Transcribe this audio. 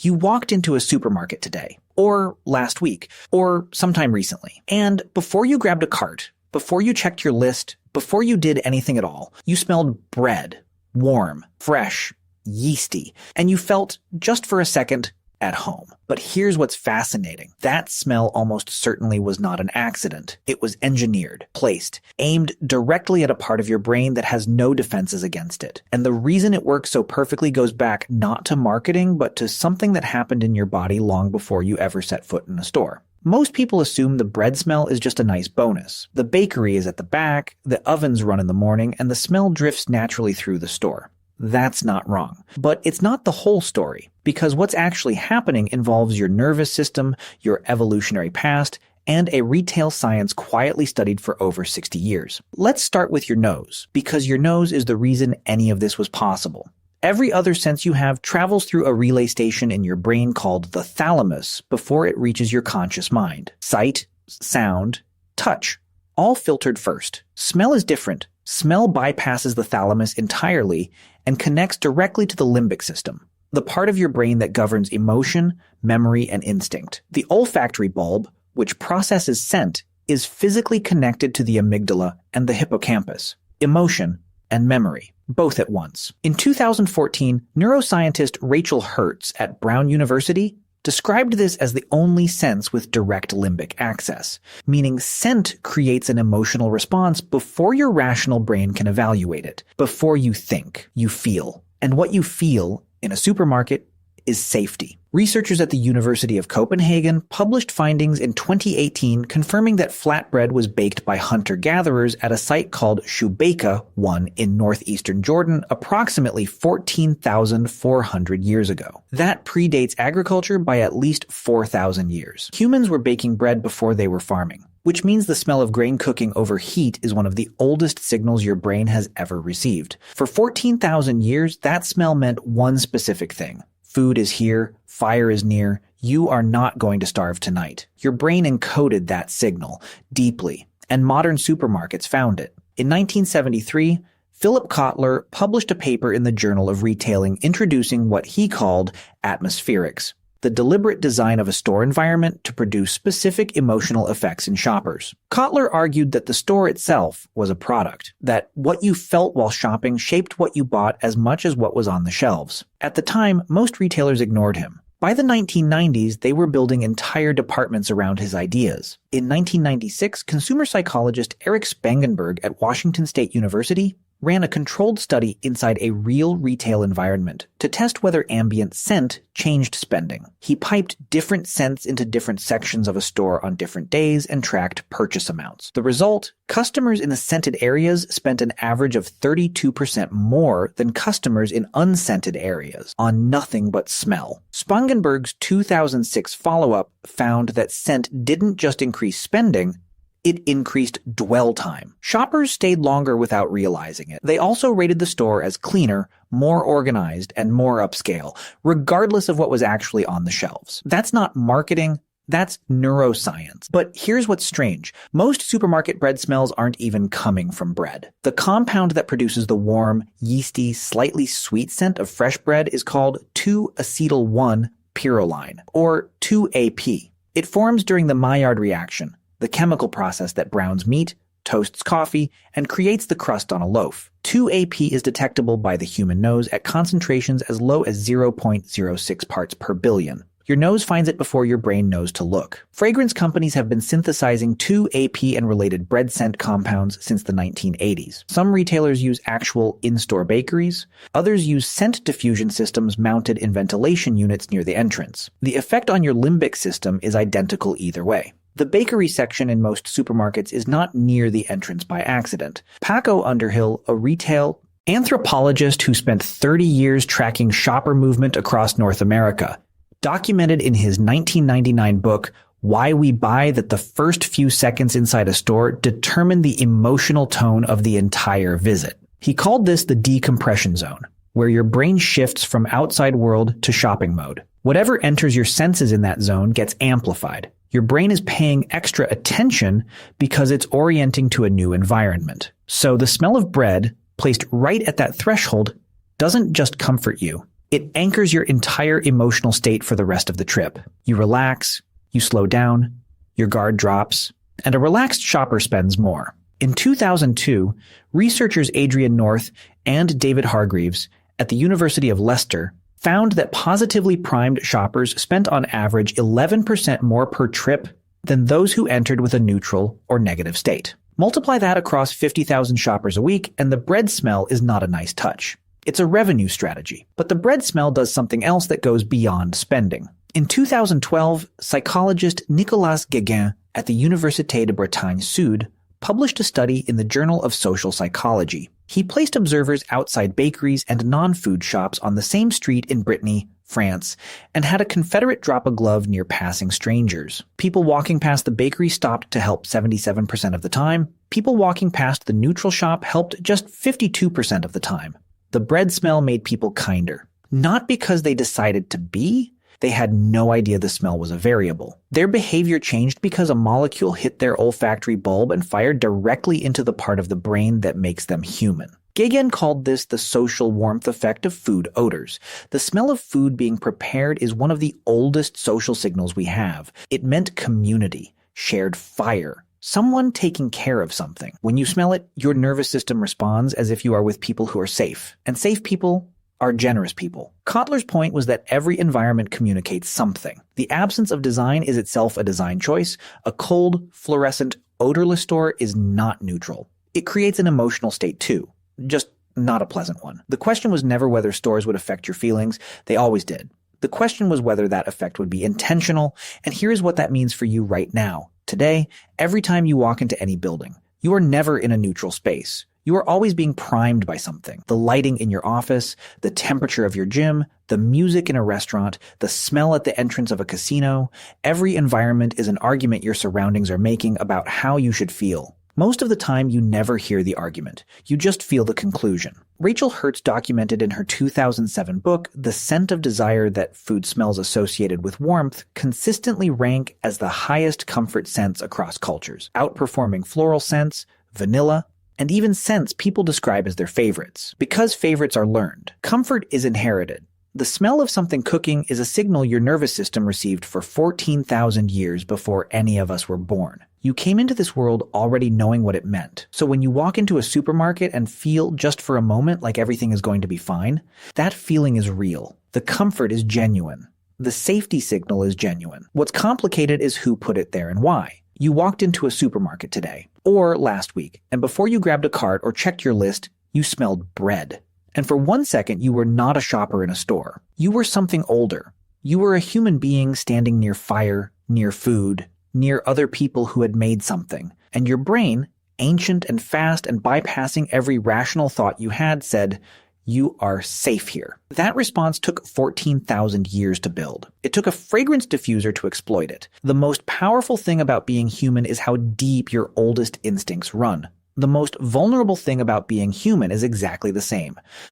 You walked into a supermarket today, or last week, or sometime recently. And before you grabbed a cart, before you checked your list, before you did anything at all, you smelled bread, warm, fresh, yeasty, and you felt, just for a second, at home. But here's what's fascinating. That smell almost certainly was not an accident. It was engineered, placed, aimed directly at a part of your brain that has no defenses against it. And the reason it works so perfectly goes back not to marketing, but to something that happened in your body long before you ever set foot in a store. Most people assume the bread smell is just a nice bonus. The bakery is at the back, the ovens run in the morning, and the smell drifts naturally through the store. That's not wrong. But it's not the whole story, because what's actually happening involves your nervous system, your evolutionary past, and a retail science quietly studied for over 60 years. Let's start with your nose, because your nose is the reason any of this was possible. Every other sense you have travels through a relay station in your brain called the thalamus before it reaches your conscious mind. Sight, sound, touch, all filtered first. Smell is different. Smell bypasses the thalamus entirely and connects directly to the limbic system, the part of your brain that governs emotion, memory, and instinct. The olfactory bulb, which processes scent, is physically connected to the amygdala and the hippocampus, emotion and memory, both at once. In 2014, neuroscientist Rachel Hertz at Brown University described this as the only sense with direct limbic access, meaning scent creates an emotional response before your rational brain can evaluate it, before you think, you feel. And what you feel in a supermarket is safety. Researchers at the University of Copenhagen published findings in 2018 confirming that flatbread was baked by hunter-gatherers at a site called Shubeika 1 in northeastern Jordan approximately 14,400 years ago. That predates agriculture by at least 4,000 years. Humans were baking bread before they were farming, which means the smell of grain cooking over heat is one of the oldest signals your brain has ever received. For 14,000 years, that smell meant one specific thing. Food is here, fire is near, you are not going to starve tonight. Your brain encoded that signal deeply, and modern supermarkets found it. In 1973, Philip Kotler published a paper in the Journal of Retailing introducing what he called atmospherics, the deliberate design of a store environment to produce specific emotional effects in shoppers. Kotler argued that the store itself was a product, that what you felt while shopping shaped what you bought as much as what was on the shelves. At the time, most retailers ignored him. By the 1990s, they were building entire departments around his ideas. In 1996, consumer psychologist Eric Spangenberg at Washington State University ran a controlled study inside a real retail environment to test whether ambient scent changed spending. He piped different scents into different sections of a store on different days and tracked purchase amounts. The result? Customers in the scented areas spent an average of 32% more than customers in unscented areas on nothing but smell. Spangenberg's 2006 follow-up found that scent didn't just increase spending, it increased dwell time. Shoppers stayed longer without realizing it. They also rated the store as cleaner, more organized, and more upscale, regardless of what was actually on the shelves. That's not marketing, that's neuroscience. But here's what's strange. Most supermarket bread smells aren't even coming from bread. The compound that produces the warm, yeasty, slightly sweet scent of fresh bread is called 2-acetyl-1-pyrroline, or 2-AP. It forms during the Maillard reaction, the chemical process that browns meat, toasts coffee, and creates the crust on a loaf. 2-AP is detectable by the human nose at concentrations as low as 0.06 parts per billion. Your nose finds it before your brain knows to look. Fragrance companies have been synthesizing 2-AP and related bread scent compounds since the 1980s. Some retailers use actual in-store bakeries. Others use scent diffusion systems mounted in ventilation units near the entrance. The effect on your limbic system is identical either way. The bakery section in most supermarkets is not near the entrance by accident. Paco Underhill, a retail anthropologist who spent 30 years tracking shopper movement across North America, documented in his 1999 book, Why We Buy, that the first few seconds inside a store determine the emotional tone of the entire visit. He called this the decompression zone, where your brain shifts from outside world to shopping mode. Whatever enters your senses in that zone gets amplified. Your brain is paying extra attention because it's orienting to a new environment. So the smell of bread, placed right at that threshold, doesn't just comfort you. It anchors your entire emotional state for the rest of the trip. You relax, you slow down, your guard drops, and a relaxed shopper spends more. In 2002, researchers Adrian North and David Hargreaves at the University of Leicester found that positively primed shoppers spent on average 11% more per trip than those who entered with a neutral or negative state. Multiply that across 50,000 shoppers a week, and the bread smell is not a nice touch. It's a revenue strategy, but the bread smell does something else that goes beyond spending. In 2012, psychologist Nicolas Guéguin at the Université de Bretagne Sud published a study in the Journal of Social Psychology. He placed observers outside bakeries and non-food shops on the same street in Brittany, France, and had a Confederate drop a glove near passing strangers. People walking past the bakery stopped to help 77% of the time. People walking past the neutral shop helped just 52% of the time. The bread smell made people kinder. Not because they decided to be, they had no idea the smell was a variable. Their behavior changed because a molecule hit their olfactory bulb and fired directly into the part of the brain that makes them human. Guéguin called this the social warmth effect of food odors. The smell of food being prepared is one of the oldest social signals we have. It meant community, shared fire, someone taking care of something. When you smell it, your nervous system responds as if you are with people who are safe. And safe people are generous people. Kotler's point was that every environment communicates something. The absence of design is itself a design choice. A cold, fluorescent, odorless store is not neutral. It creates an emotional state too, just not a pleasant one. The question was never whether stores would affect your feelings. They always did. The question was whether that effect would be intentional, and here's what that means for you right now. Today, every time you walk into any building, you are never in a neutral space. You are always being primed by something. The lighting in your office, the temperature of your gym, the music in a restaurant, the smell at the entrance of a casino. Every environment is an argument your surroundings are making about how you should feel. Most of the time, you never hear the argument. You just feel the conclusion. Rachel Hertz documented in her 2007 book, The Scent of Desire, that food smells associated with warmth consistently rank as the highest comfort scents across cultures, outperforming floral scents, vanilla, and even scents people describe as their favorites. Because favorites are learned, comfort is inherited. The smell of something cooking is a signal your nervous system received for 14,000 years before any of us were born. You came into this world already knowing what it meant. So when you walk into a supermarket and feel just for a moment like everything is going to be fine, that feeling is real. The comfort is genuine. The safety signal is genuine. What's complicated is who put it there and why. You walked into a supermarket today, or last week, and before you grabbed a cart or checked your list, you smelled bread. And for 1 second, you were not a shopper in a store. You were something older. You were a human being standing near fire, near food, near other people who had made something. And your brain, ancient and fast and bypassing every rational thought you had, said, "You are safe here." That response took 14,000 years to build. It took a fragrance diffuser to exploit it. The most powerful thing about being human is how deep your oldest instincts run. The most vulnerable thing about being human is exactly the same.